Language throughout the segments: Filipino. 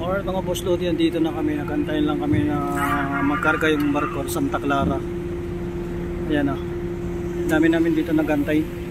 Alright mga boss Lodi, dito na kami. Nagantayin lang kami na magkarga yung barko Santa Clara. Ayan o. Dami namin dito nagantay.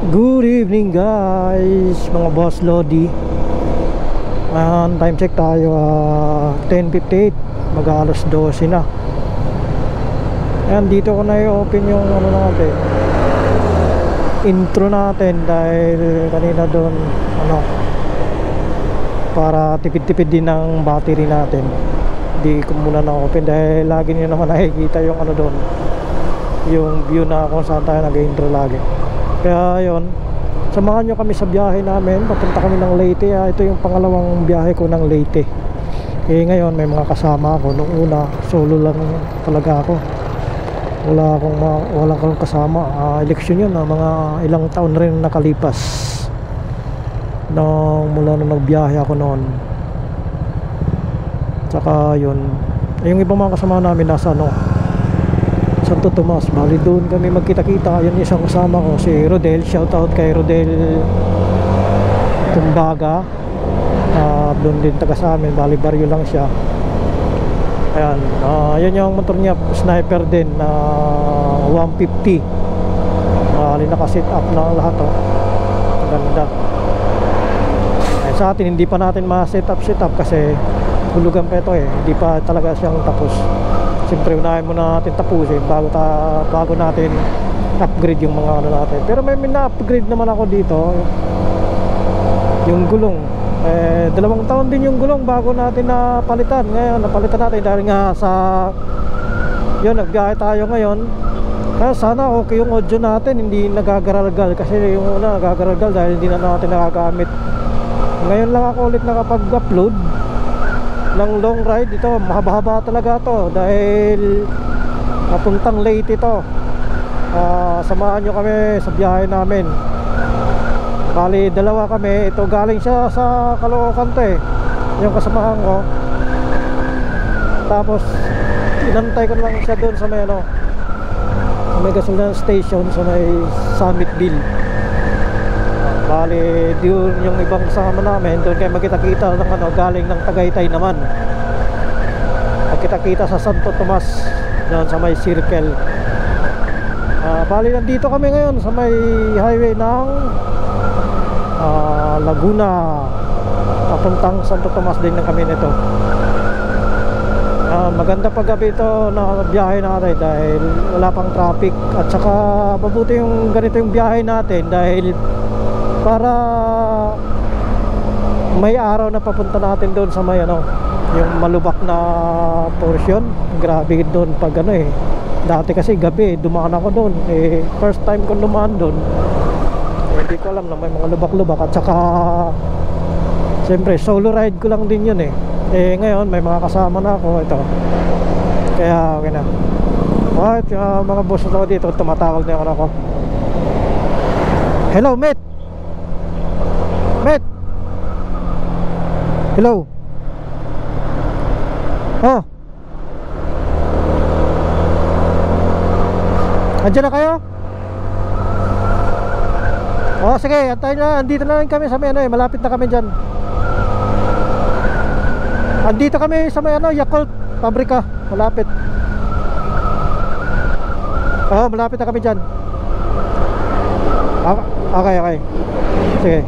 Good evening guys, mga boss Lodi. Time check tayo 10:58, mag-alas 12 na. Ayan, dito ko na i-open yung ano natin, intro natin, dahil kanina doon para tipid-tipid din ng battery natin. Hindi ko muna na-open dahil lagi nyo naman nakikita yung ano doon, yung view na kung saan tayo nag-intro lagi. Kaya yun, samahan nyo kami sa biyahe namin. Papunta kami ng Leyte. Ito yung pangalawang biyahe ko ng Leyte. Ngayon may mga kasama ako. Nung una solo lang talaga ako. Walang kasama. Eleksyon yun, mga ilang taon rin nakalipas mula nung nagbiyahe ako noon. Tsaka yun, yung ibang mga kasama namin nasa Santo Tomas. Bali doon kami magkita-kita. Yun isang kasama ko, si Rodel. Shoutout kay Rodel Tumbaga. Doon din taga sa amin. Bali baryo lang siya. Ayan, yun yung motor niya, sniper din na 150. Bali naka-sit up na lahat ganda. Sa atin hindi pa natin ma-set up kasi hulugan pa ito hindi pa talaga siyang tapos. Siyempre unahin muna natin tapusin bago natin upgrade yung mga ano natin. Pero may na-upgrade naman ako dito, yung gulong. 2 taon din yung gulong bago natin napalitan. Ngayon napalitan natin dahil nga sa yun, nagbiyahe tayo ngayon. Kaya sana okay yung audio natin, hindi nagagaralgal. Kasi yung una nagagaralgal dahil hindi na natin nagagamit. Ngayon lang ako ulit nakapag-upload ng long ride. Ito mahaba-haba talaga to dahil papuntang Leyte ito. Samahan nyo kami sa biyahe namin. Bali 2 kami. Ito galing siya sa Caloocan to yung kasamahan ko. Tapos inantay ko lang siya doon sa may gasoline station sa may Summitville. Bali doon yung ibang kasama namin, doon kayo magkita-kita ng galing ng Tagaytay naman. Magkita-kita sa Santo Tomas doon sa may circle. Bali nandito kami ngayon sa may highway ng Laguna papuntang Santo Tomas din na kami nito. Maganda paggabi ito na biyahe natin dahil wala pang traffic. At saka mabuti yung ganito yung biyahe natin dahil para may araw na papunta natin doon sa may yung malubak na portion. Grabe doon pag dati kasi gabi dumaan ako doon, first time ko dumaan doon, hindi ko alam na may mga lubak-lubak. At saka siyempre solo ride ko lang din yun ngayon may mga kasama na ako ito, kaya okay na. Alright, mga boss na dito, tumatawag na yung ako. Hello mate. Hello. Andiyan na kayo? Sige, antayin na. Andito na rin kami sa may malapit na kami dyan. Andito kami sa may Yakult pabrika. Malapit. Malapit na kami dyan. Okay. Sige.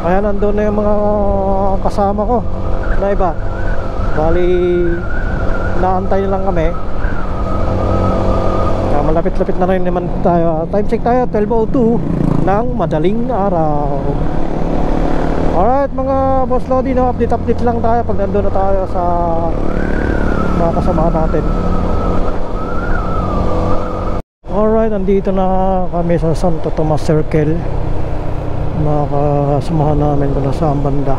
Ayan, nandun na yung mga kasama ko na iba. Bali naantay lang kami. Malapit-lapit na rin naman tayo. Time check tayo 12:02 ng madaling araw. Alright mga boss Lodi, no, update lang tayo pag nandun na tayo sa mga kasamahan natin. Alright, nandito na kami sa Santo Tomas Circle. Mga kasamahan namin kung nasaan banda.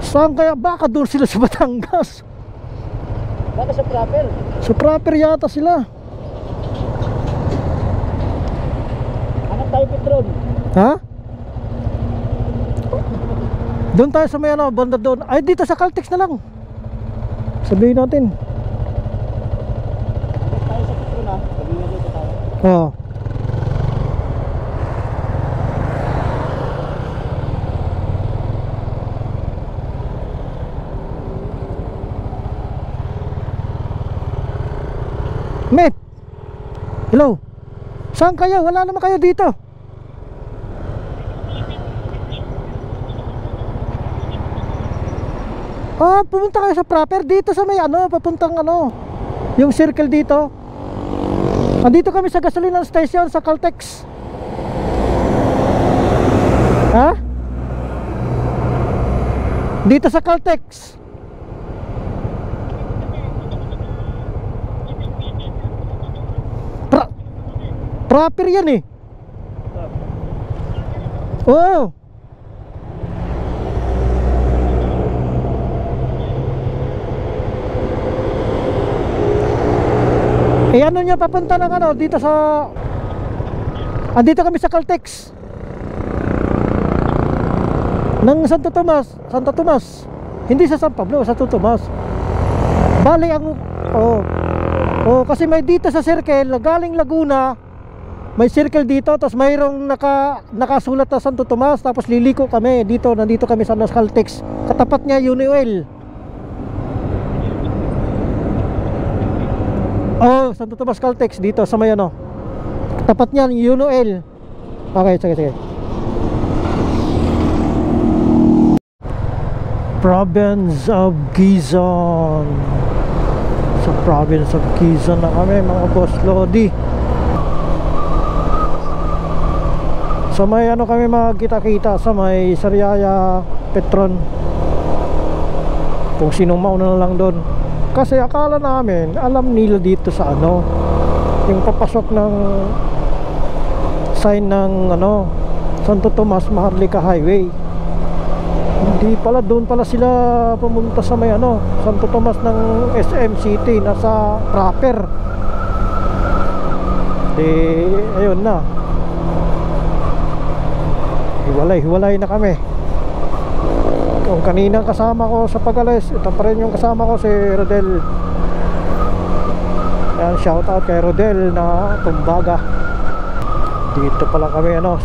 Saan kaya? Baka doon sila sa Batangas. Baka sa proper. Sa proper yata sila. Hanap tayo Petron. Ha? Doon tayo sa may ano, banda doon. Ay, dito sa Caltex na lang. Sabihin natin. Hanap tayo sa Petron ha. Sabihin na dito tayo. Oo. Met, hello. Saan kayo? Wala naman kayo dito. Ah, pumunta kayo sa proper. Dito sa may ano, papuntang ano, yung circle dito. Andito kami sa gasoline station sa Caltex. Ha? Dito sa Caltex. Proper yan eh. Oo. Eh ano niya papunta ng ano dito sa andito kami sa Caltex ng Santo Tomas. Santo Tomas. Hindi sa San Pablo, Santo Tomas. Bali ang kasi may dito sa circle galing Laguna. May circle dito, tapos mayroong nakasulat na Santo Tomas, tapos liliko kami dito, nandito kami sa Caltex. Katapat niya Unioil. Oh, Santo Tomas Caltex dito sa may ano. Tapat niya Unioil. Okay, sige. Province of Quezon. Sa province of Quezon na kami mga boss Lodi. So may ano kami magkita-kita sa may Sariaya Petron. Kung sinong mauna na lang doon. Kasi akala namin alam nila dito sa ano, yung papasok ng sign ng ano, Santo Tomas Maharlika Highway. Hindi pala, doon pala sila pumunta sa may ano, Santo Tomas ng SM City, nasa proper. Ayun na, hiwalay na kami. Kung kaninang kasama ko sa pag-alis, ito pa rin yung kasama ko, si Rodel. Ayan, shout out kay Rodel na Tumbaga. Dito pala kami ano,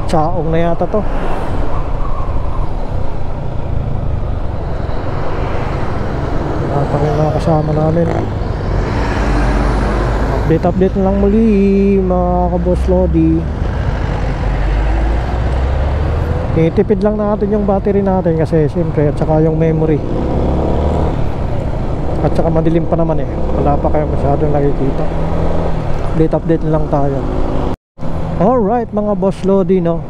Chaong na yata to. Wala pa rin mga kasama namin. Update lang muli mga kaboss Lodi. Itipid lang natin yung battery natin kasi siyempre, at saka yung memory. At saka madilim pa naman eh. Wala pa kayo masyadong nakikita. Update lang tayo. Alright mga boss Lodi, no.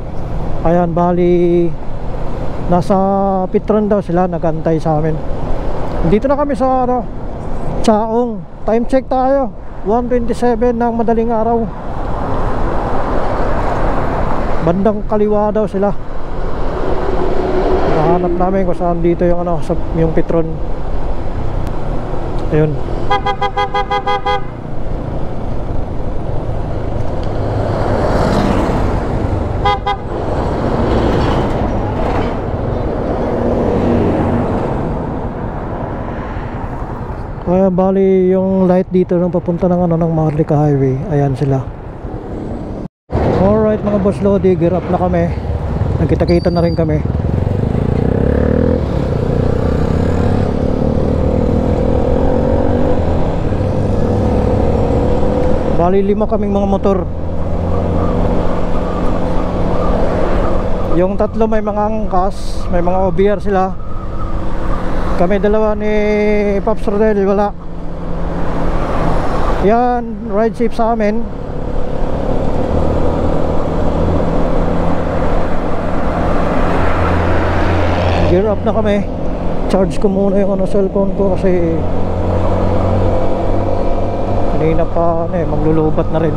Ayan, bali nasa Petron daw sila, nagantay sa amin. Dito na kami sa ano, Chaong. Time check tayo, 1:27 ng madaling araw. Bandang kaliwa daw sila. Hanap namin kung saan dito yung ano, yung Petron. Ayun. Kaya bali yung light dito nung papunta ng ano, ng Maharlika Highway. Ayan sila. Alright mga boss Lodi, gear up na kami. nagkita-kita na rin kami. Bali 5 kaming mga motor. Yung 3 may mga angkas, may mga OBR sila. Kami 2 ni Pops Rodel wala. Yan, ride safe sa amin. Gear up na kami. Charge ko muna yung cellphone ko kasi kanina pa maglulubat na rin.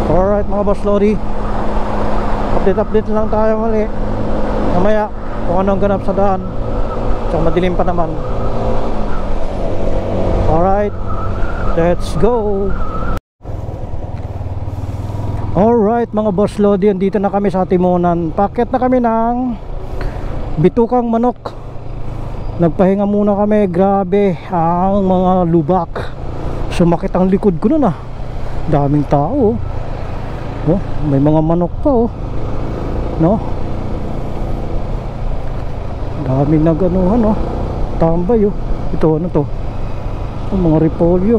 Alright mga boss Lodi, update lang tayo mali mamaya kung anong ganap sa daan. Tsaka madilim pa naman. Alright, let's go. Alright mga boss Lodi, andito na kami sa Timonan. Paket na kami ng bitukang manok. Nagpahinga muna kami. Grabe ang mga lubak. Sumakit ang likod ko nun ah. Daming tao oh. May mga manok pa oh. No? Daming naganuhan oh. Tambay oh. Ito ano to? Mga repolyo.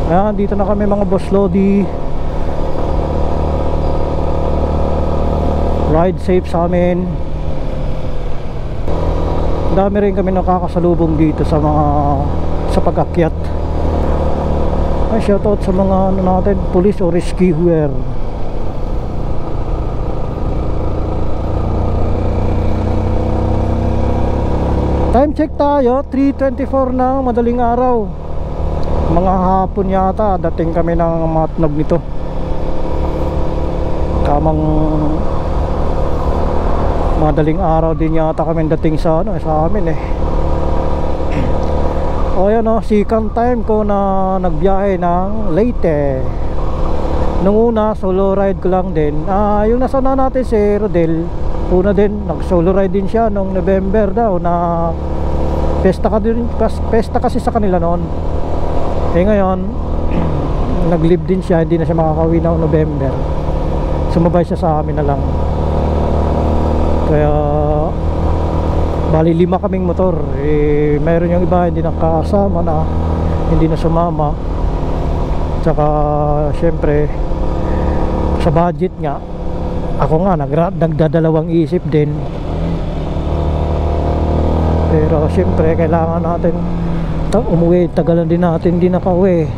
Ayan, dito na kami mga boss Lodi. Ride safe sa amin. Dami rin kami nakakasalubong dito sa pag-akyat. Ay, shoutout sa mga ano natin, police o rescuer. Time check tayo, 3:24 na madaling araw. Mga hapon yata dating kami ng matnog nito. Tamang madaling araw din yata kami dating sa sa amin eh. O yan o, second time ko na nagbiyahe ng Leyte. Nung una solo ride ko lang din. Yung nasana natin si Rodel, una din nag solo ride din siya nung November daw na pesta kasi sa kanila noon. Eh ngayon nag-leave din siya, hindi na siya makakauwi na November. Sumabay siya sa amin na lang. Kaya bali 5 kaming motor. Mayroon yung iba hindi nakasama na, hindi na sumama. Tsaka syempre sa budget nga, ako nga nagdadalawang isip din. Pero syempre kailangan natin umuwi, tagalan din natin, hindi nakauwi.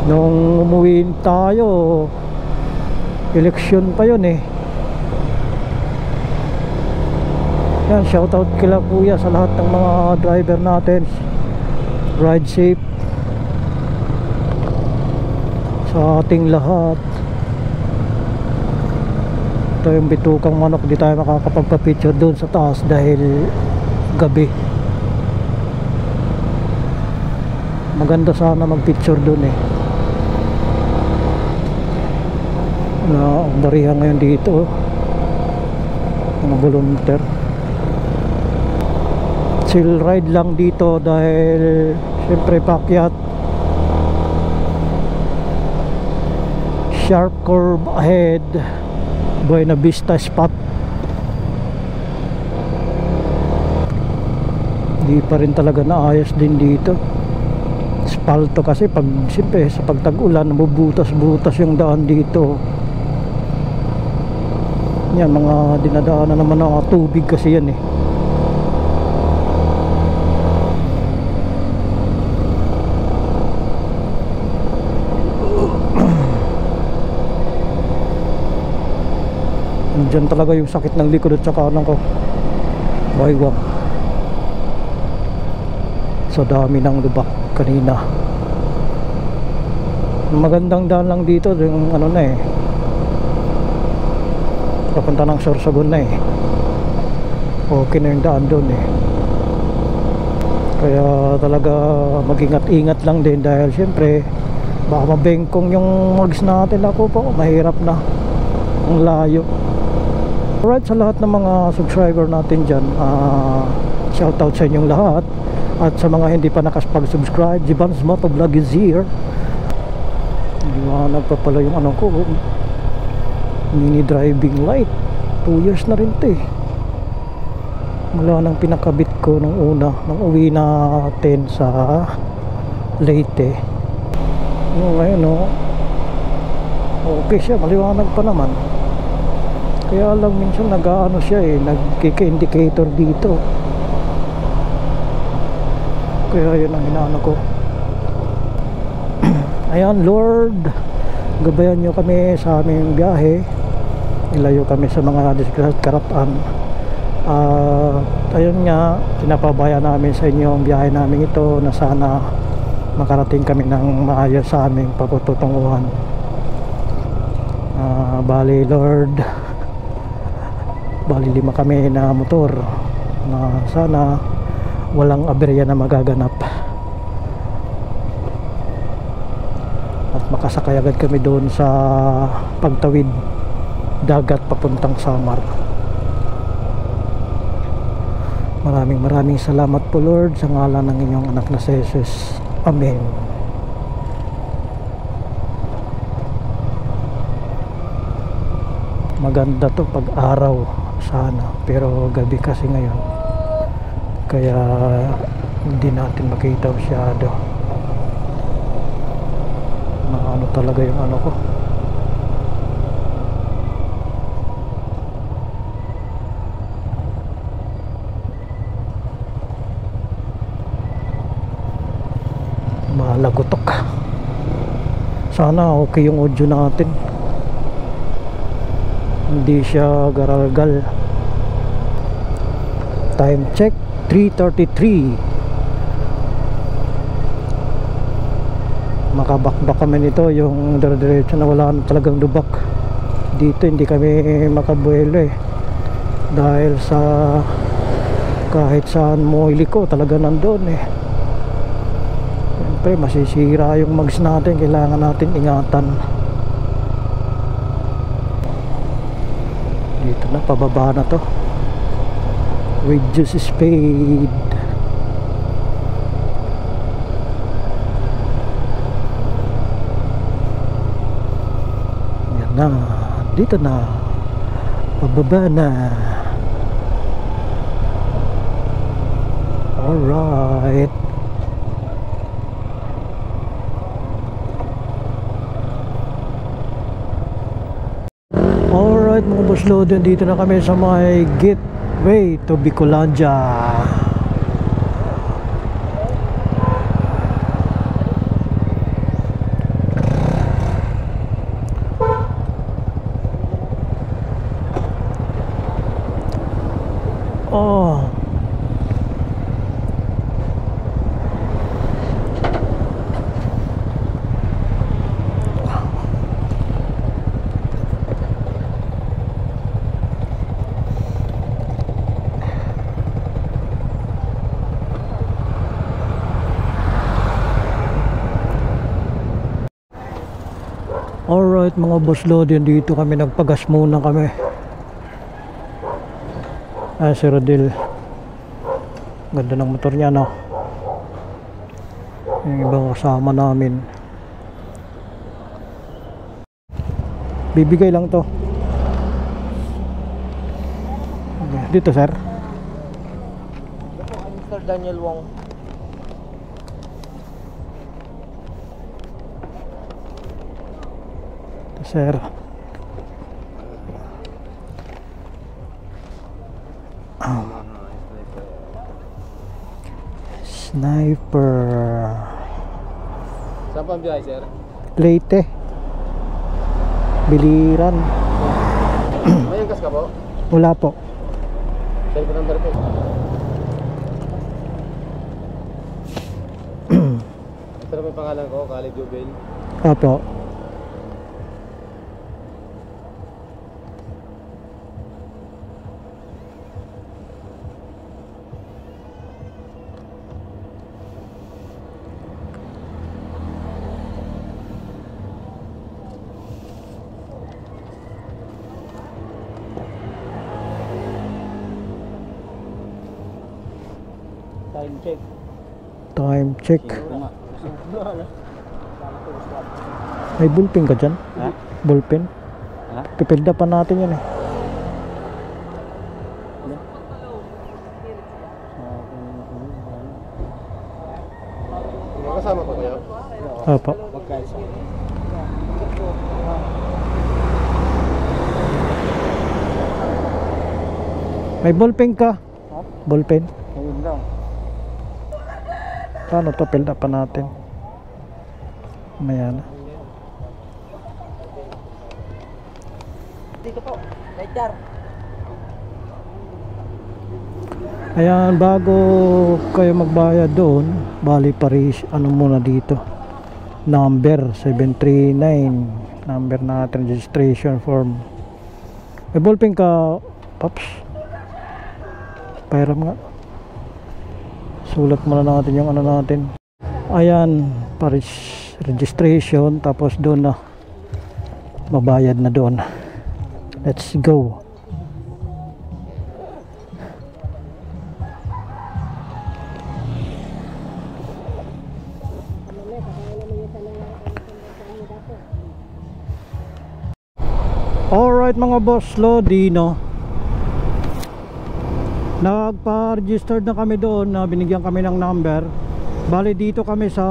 Nung umuwi tayo, eleksyon pa yun eh. Yan, shoutout kila kuya sa lahat ng mga driver natin. Ride safe sa ating lahat. Ito yung bitukang manok, di tayo makakapagpa-picture doon sa taas dahil gabi. Maganda sana mag-picture doon eh. Ang barihan ngayon dito mga volunteer. Chill ride lang dito dahil syempre paakyat. Sharp curve ahead, Buena Vista spot. Di pa rin talaga naayos din dito. Spalto kasi pag siyempre sa pagtag-ulan bubutas-butas yung daan dito. Yan, mga dinadaanan naman ng tubig kasi yan eh. Diyan talaga yung sakit ng likod at saka kanan ko. Baywang. Sa dami ng lubak kanina. Magandang daan lang dito, yung ano na eh, papunta ng Sorsogon na eh. Okay na yung daan doon eh. Kaya talaga mag-ingat-ingat lang din dahil syempre baka mabengkong yung mags natin. Ako po, mahirap na, ang layo. Alright, sa lahat ng mga subscriber natin dyan, shoutout sa inyong lahat. At sa mga hindi pa nakapag-subscribe, Jiban's Motovlog is here. Liwanag pa pala yung ano ko, mini driving light. 2 years na rin to eh. Mula nang pinakabit ko nung una, nung uwi natin sa Leyte. Ngayon okay siya, maliwanag pa naman. Kaya lang minsan nag-ano siya eh, nagkika-indicator dito. Kaya yun ang inaano ko. Ayan, Lord, gabayan nyo kami sa aming biyahe. Ilayo kami sa mga diskaratan. Ayun nga, pinapabayan namin sa inyo ang biyahe namin ito na sana makarating kami ng maayos sa aming pagtutunguhan. Bali Lord, bali 5 kami na motor na sana walang aberya na magaganap at makasakay agad kami doon sa pagtawid dagat papuntang Samar. Maraming salamat po Lord sa ngalan ng inyong anak na si Jesus. Amen. Maganda to pag araw sana, pero gabi kasi ngayon kaya hindi natin makita masyado na ano talaga yung ano ko. Malagutok. Sana okay yung audio natin, hindi siya garalgal. Time check 3:33. Makabakbak kami nito, yung dire-diretso na wala na talagang lubak. Dito hindi kami makabuelo eh, dahil sa kahit saan mo iliko talaga nandun eh. Siyempre masisira yung mags natin, kailangan natin ingatan. Dito na, pababa na to. Reduce speed. Yan na, dito na, pababa na. Alright. Alright mga boss load, dito na kami sa may gateway to Bicolandia. Oh, alright mga boss load, dito kami nagpagas muna kami. Si Rodel, ganda ng motor niya no. Yung ibang kasama namin, bibigay lang to. Dito sir, Mr. Daniel Wong. sir. Sniper. Saan pa ang biyahe, sir? Leyte, Biliran. May angkas ka po? Wala po. Cellphone number po. Ito na may pangalan ko, Khalid Jubel. Opo. Time check Time check. May bullpen ka dyan? Ha? Bullpen? Ha? Pipilda pa natin yan eh. Kasama po kayo? Apa. Magkaisa. May bullpen ka? Ha? Bullpen? Ayun lang. Paano to? Pilda pa natin. Maya na. Dito po, Richard. Ayan, bago kayo magbayad doon, bali Paris, ano muna dito? Number 739. Number natin, registration form. May ballpen ka, Pops? Pairam nga. Sulat muna natin yung ano natin. Ayan, Paris registration, tapos doon na mabayad na doon. Let's go. Alright mga boss, Lodino, nagpa-registered na kami doon, na binigyan kami ng number. Bali dito kami sa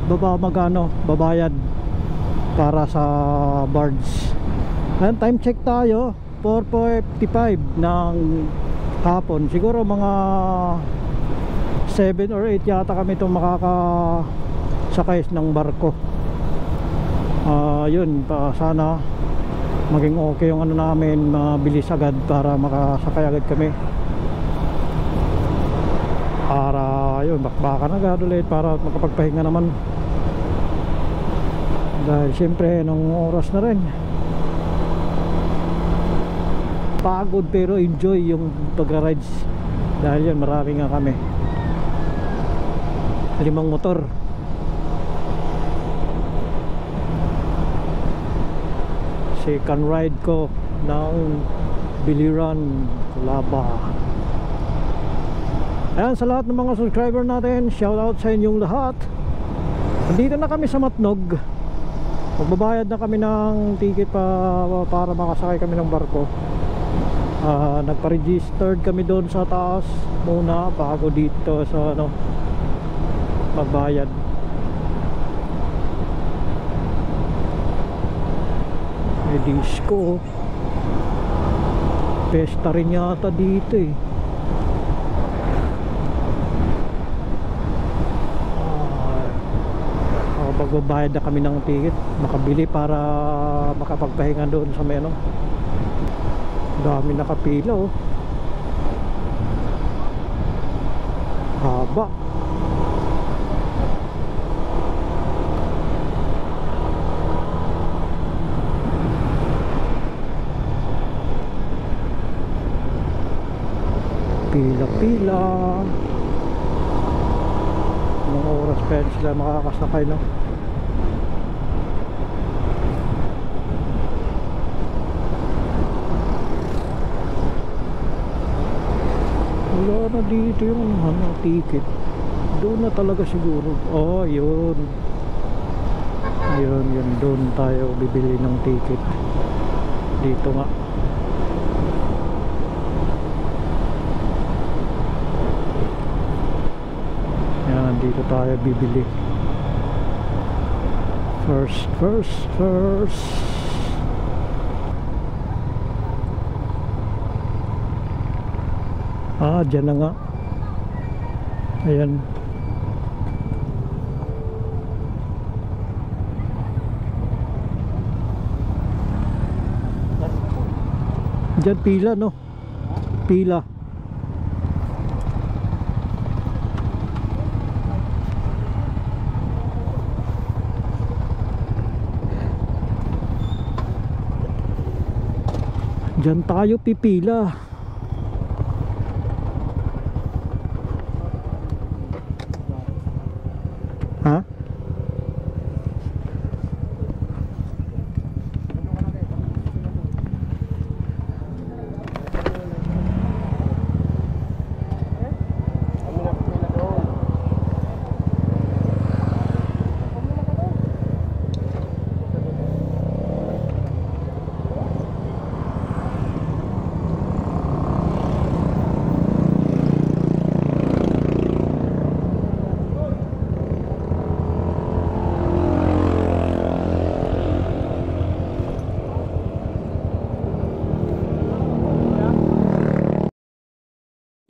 baba babayad para sa barge. Ayan, time check tayo, 4:55 ng hapon. Siguro mga 7 or 8 yata kami itong makakasakay ng barko. Yun pa, sana maging okay yung ano namin, mabilis agad para makasakay agad kami. Para yun, bakbakan agad ulit para makapagpahinga naman. Dahil siyempre nung oras na rin, pagod pero enjoy yung pag-rides. Dahil yun, marami nga kami, 5 motor. Second ride ko ng Biliran, Laba. Ayan, sa lahat ng mga subscriber natin, shout out sa inyong lahat. Nandito na kami sa Matnog. Magbabayad na kami ng ticket para makasakay kami ng barko. Nagpa-registered kami doon sa taas muna bago dito sa magbayad. May disco. Pesta rin yata dito eh. Magbabayad na kami ng ticket, makabili para makapagpahinga doon sa may dami nakapila oh. Haba. Pila-pila. Anong oras pa yan sila makakasakay na? Wala na dito yung ticket. Doon na talaga siguro. Oh, yun. Yun, doon tayo bibili ng ticket. Dito nga. Yan, dito tayo bibili. First. Dyan na nga. Ayan. Dyan pila no? Pila. Dyan tayo pipila. Ha?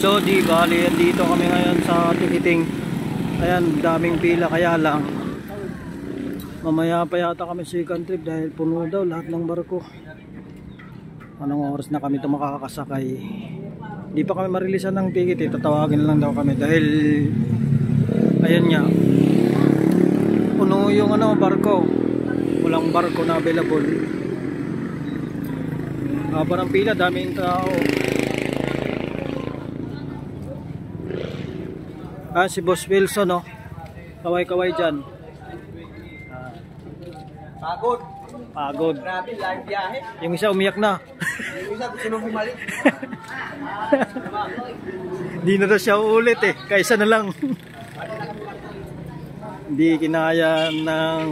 So di bali, dito kami ngayon sa ticketing. Ayan, daming pila, kaya lang mamaya pa yata kami second trip dahil puno daw lahat ng barko. Anong oras na kami ito makakasakay? Di pa kami marilisan ng ticket, tatawagin lang daw kami dahil ayan nga, puno yung barko, walang barko na available. Haba ng pila, daming tao. Si Boss Wilson, no? Kaway-kaway dyan. Pagod. Grabe, live biyahe. Yung isa umiyak na. Yung isa gusto nung bumalik. Hindi na daw siya uulit kaysa na lang. Hindi kinaya ng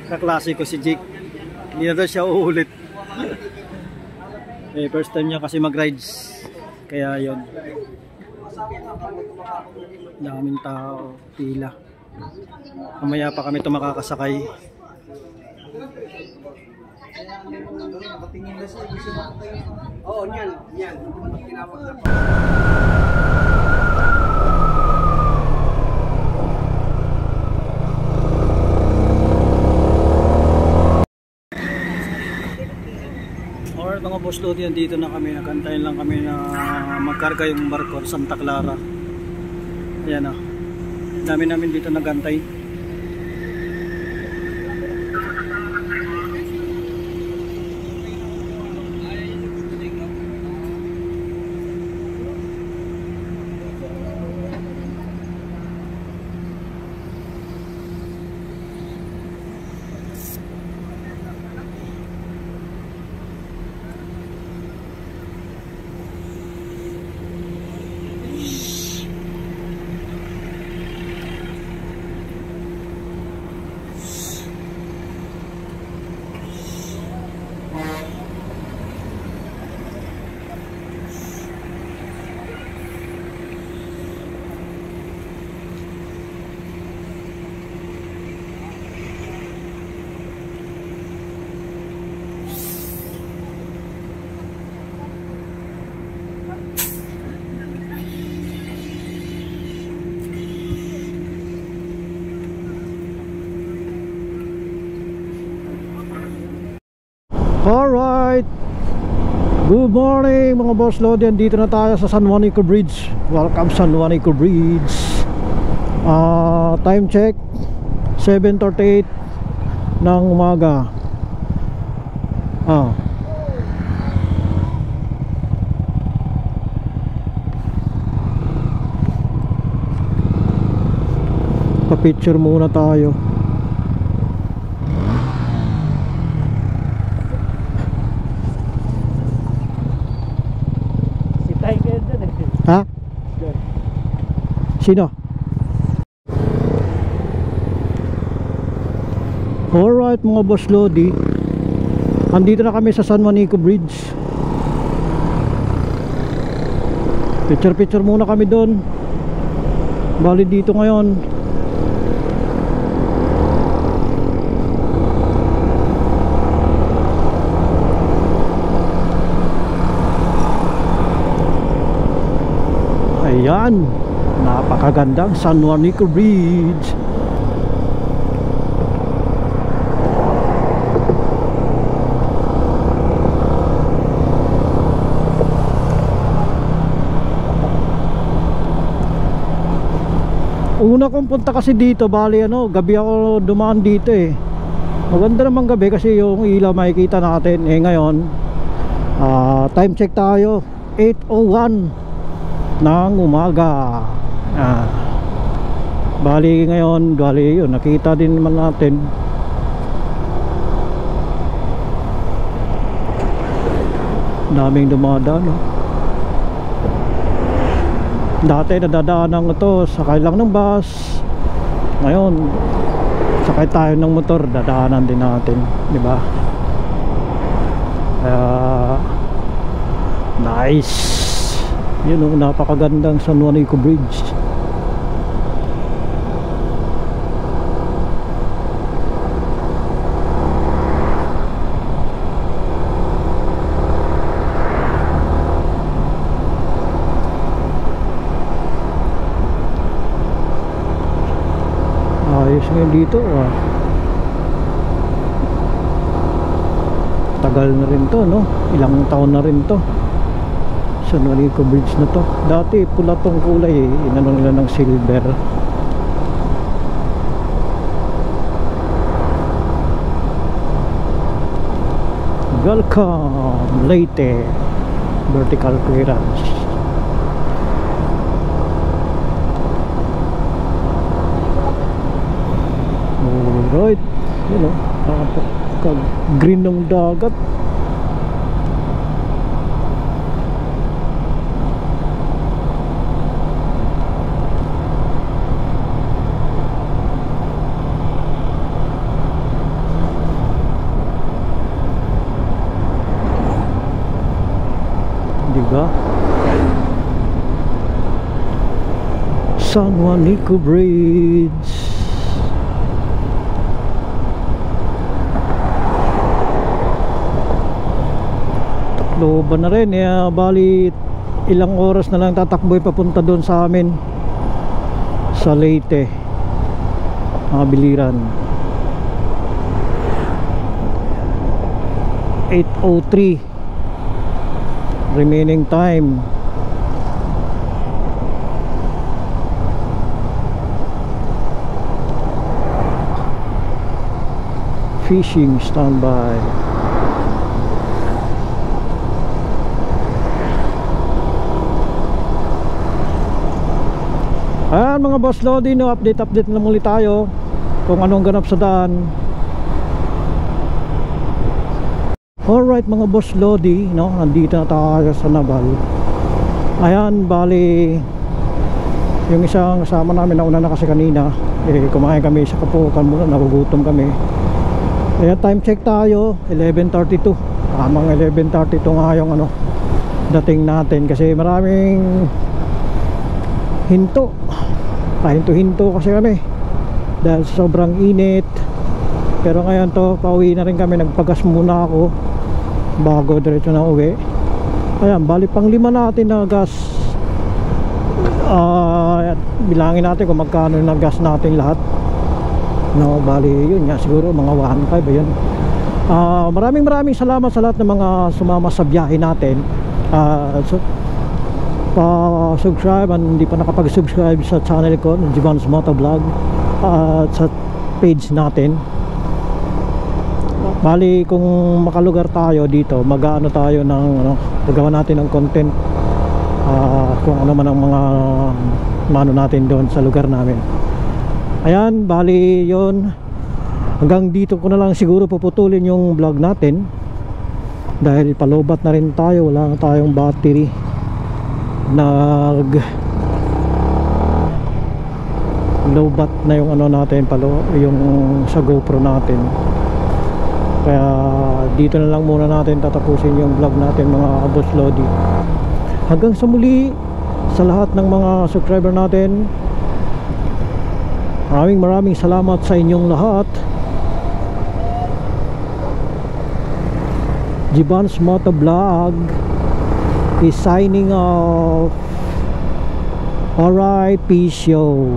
kaklase ko si Jake. Hindi na daw siya uulit. First time niya kasi mag-rides. Kaya yon. Daming tao, pila. Mamaya pa kami ito makakasakay. Oo, yan. Tinawag na pa. Alright mga boss load, yan dito na kami. Nakantayin lang kami na magkarga yung barko Santa Clara. Ayan o. Dami namin dito nagantay. Alright, good morning mga boss load. Yan, dito na tayo sa San Juanico Bridge. Welcome San Juanico Bridge. Time check 7:38 ng umaga. Pa-picture muna tayo. Ha? Sino? Alright mga boss Lodi, andito na kami sa San Juanico Bridge. Picture muna kami doon. Bali dito ngayon ayan, napakagandang San Juanico Bridge. Una kong punta kasi dito, bali gabi ako dumaan dito Maganda naman gabi kasi yung ilaw makikita natin. Ngayon time check tayo, 8:01 ng umaga. Bali ngayon, yun, nakita din naman natin daming dumadaan Dati nadadaanan ito, sakay lang ng bus. Ngayon sakay tayo ng motor, dadaanan din natin, di ba? Nice. Yun napakagandang San Juanico Bridge. ayos ngayon dito tagal na rin to, no? Ilang taon na rin to. San Juanico Bridge na to. Dati pula tong kulay inano nila ng silver. Welcome Leyte vertical clearance. Alright, yun o, nakapag-green ng dagat. Diba? San Juanico Bridge. Looban na rin, bali ilang oras na lang tatakboy papunta doon sa amin sa Leyte, mga biliran. 8:03 remaining time. Fishing standby. Ayan mga boss Lodi, no, update na muli tayo kung anong ganap sa daan. Alright mga boss Lodi, no, nandito na tayo sa Naval. Ayan, bali yung isang kasama namin na una na kasi kanina, kumain kami sa Kapukan muna, nagugutom kami. Ayan, time check tayo, 11:32. Tamang 11:32 nga yung dating natin kasi maraming hinto. Pahinto-hinto kasi kami dahil sobrang init. Pero ngayon to, pauwi na rin kami. Nagpagas muna ako bago diretso na uwi. Ayan, bali pang 5 natin na gas. Bilangin natin kung magkano na gas natin lahat. No, bali yun nga, siguro mga 1.5 yun. Maraming salamat sa lahat ng mga sumama sa biyahe natin. Pa-subscribe and hindi pa nakapag-subscribe sa channel ko, Gibbons Motovlog, at sa page natin. Bali kung makalugar tayo dito, mag-ano tayo ng gagawa natin ng content, kung ano man ang mga mano natin doon sa lugar namin. Ayan, bali yon, hanggang dito ko na lang siguro puputulin yung vlog natin dahil palobat na rin tayo, wala na tayong battery. Lowbat na yung natin, yung sa GoPro natin. Kaya dito na lang muna natin tatapusin yung vlog natin mga boss Lodi. Hanggang sa muli sa lahat ng mga subscriber natin, maraming salamat sa inyong lahat. Gibbons Motovlog is signing off. Alright, peace yo.